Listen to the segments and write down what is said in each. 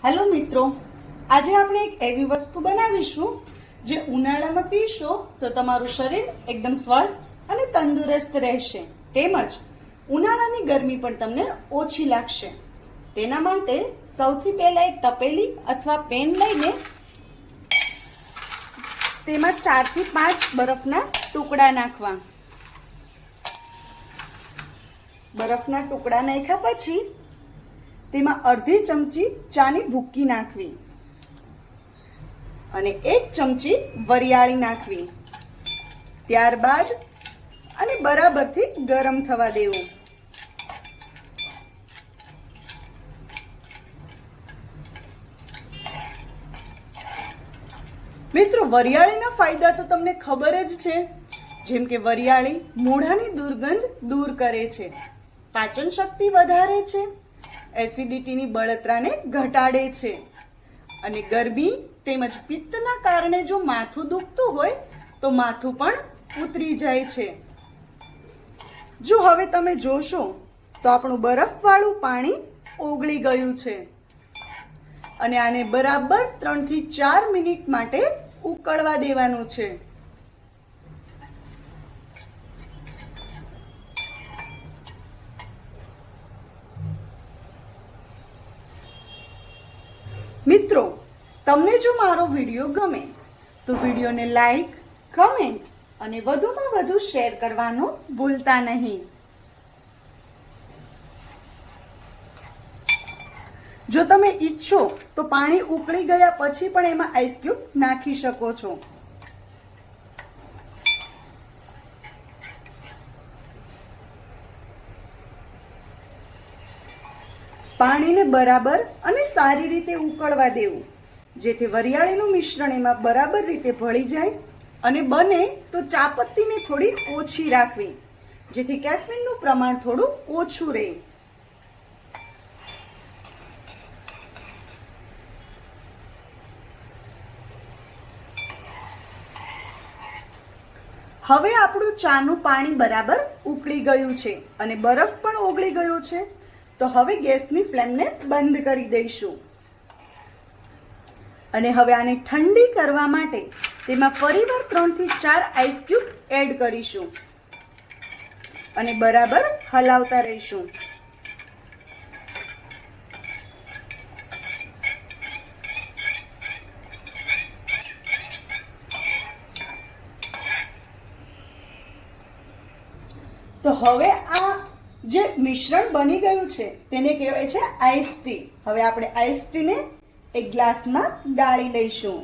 Hello મિત્રો, આજે આપણે એક એવી વસ્તુ બનાવીશું જે ઉનાળામાં પીશો તો તમારું શરીર એકદમ સ્વસ્થ અને તંદુરસ્ત રહેશે, તેમજ ઉનાળાની ગરમી પણ તમને ઓછી લાગશે. તેના માટે સૌથી પહેલા એક તપેલી અથવા પેન લઈને તેમાં 4 થી 5 બરફના ટુકડા નાખવા. બરફના ટુકડા નાખ્યા પછી તેમાં અડધી ચમચી ચાની ભૂકી નાખવી અને 1 ચમચી વરિયાળી નાખવી. ત્યારબાદ અને બરાબરથી ગરમ થવા દેવું. મિત્રો, વરિયાળીના ફાયદા તો તમને ખબર જ છે. જેમ કે વરિયાળી મોઢાની દુર્ગંધ દૂર કરે છે, પાચન શક્તિ વધારે છે, એસિડિટીની બળતરાને ઘટાડે છે અને ગરમી તેમજ પિત્તના કારણે જો માથું દુખતું હોય તો માથું પણ ઉતરી જાય છે. જો હવે તમે જોશો તો આપણું બરફવાળું પાણી ઓગળી ગયું છે અને આને બરાબર 3 થી 4 મિનિટ માટે ઉકળવા દેવાનું છે. મિત્રો, તમને જો મારો વિડીયો ગમે તો વિડીયોને લાઈક, કમેન્ટ અને વધુમાં વધુ શેર કરવાનું ભૂલતા નહીં. જો તમે ઈચ્છો તો પાણી ઉકળી ગયા પછી પણ એમાં આઈસ ક્યુબ નાખી શકો છો. પાણીને બરાબર અને સારી રીતે ઉકળવા દેવું, જેથી વરિયાળીનું મિશ્રણ એમાં બરાબર રીતે ભળી જાય અને બને તો ચાપત્તીને થોડી ઓછી રાખવી, જેથી કેફીનનું પ્રમાણ થોડું ઓછું રહે. હવે આપણું ચાનું પાણી બરાબર ઉકળી ગયું છે અને બરફ પણ ઓગળી ગયો છે. તો હવે ગેસની ફ્લેમને બંધ કરી દઈશું અને હવે આને ઠંડી કરવા માટે તેમાં ફરીવાર 3 થી 4 આઈસ ક્યુબ એડ કરીશું અને બરાબર હલાવતા રહીશું. તો હવે આ જે મિશ્રણ બની ગયું છે તેને કહેવાય છે આઈસ ટી. હવે આપણે આઈસ ટીને એક ગ્લાસમાં ગાળી લઈશું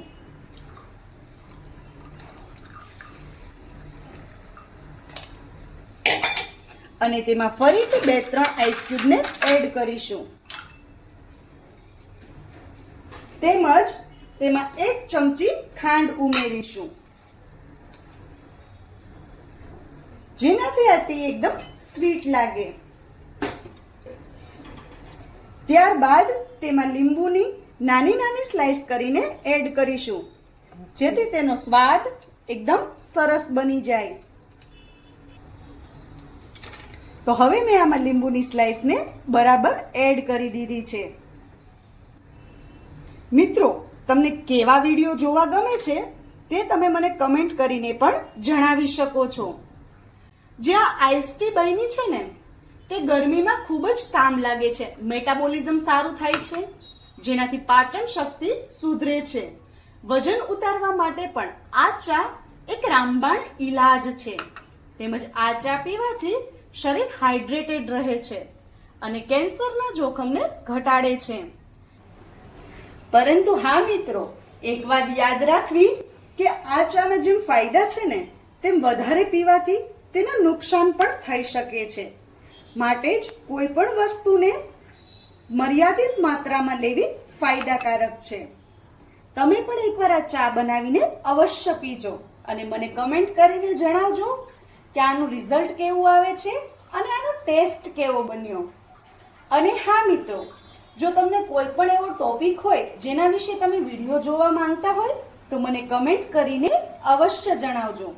અને તેમાં ફરીથી 2-3 આઈસ ક્યુબને એડ કરીશું. તેમજ તેમાં 1 ચમચી ખાંડ ઉમેરીશું, જેનાથી આ ટી એકદમ સ્વીટ લાગે. ત્યારબાદ તેમાં લીંબુની નાની નાની સ્લાઇસ કરીને એડ કરીશું, જેથી તેનો સ્વાદ એકદમ સરસ બની જાય. તો હવે મેં આમાં લીંબુની સ્લાઇસને બરાબર એડ કરી દીધી છે. મિત્રો, તમને કેવા વિડીયો જોવા ગમે છે તે તમે મને કમેન્ટ કરીને પણ જણાવી શકો છો. જે આ આઈસ ટી બની છે ને તે ગરમીમાં ખૂબ જ કામ લાગે છે. મેટાબોલિઝમ સારું થાય છે, જેનાથી પાચન શક્તિ સુધરે છે. વજન ઉતારવા માટે પણ આ ચા એક રામબાણ ઈલાજ છે. તેમજ આ ચા પીવાથી શરીર હાઇડ્રેટેડ રહે છે અને કેન્સરના જોખમને ઘટાડે છે. પરંતુ હા મિત્રો, એક વાત યાદ રાખવી કે આ ચાના જેમ ફાયદા છે ને તેમ વધારે પીવાથી તેના નુકસાન પણ થઈ શકે છે. માટે જ કોઈ પણ વસ્તુને મર્યાદિત માત્રામાં લેવી ફાયદાકારક છે. તમે પણ એકવાર આ ચા બનાવીને અવશ્ય પીજો અને મને કમેન્ટ કરીને જણાવજો કે આનું રિઝલ્ટ કેવું આવે છે અને આનો ટેસ્ટ કેવો બન્યો. અને હા મિત્રો, જો તમને કોઈ પણ એવો ટોપિક હોય જેના વિશે તમે વિડીયો જોવા માંગતા હોય તો મને કમેન્ટ કરીને અવશ્ય જણાવજો.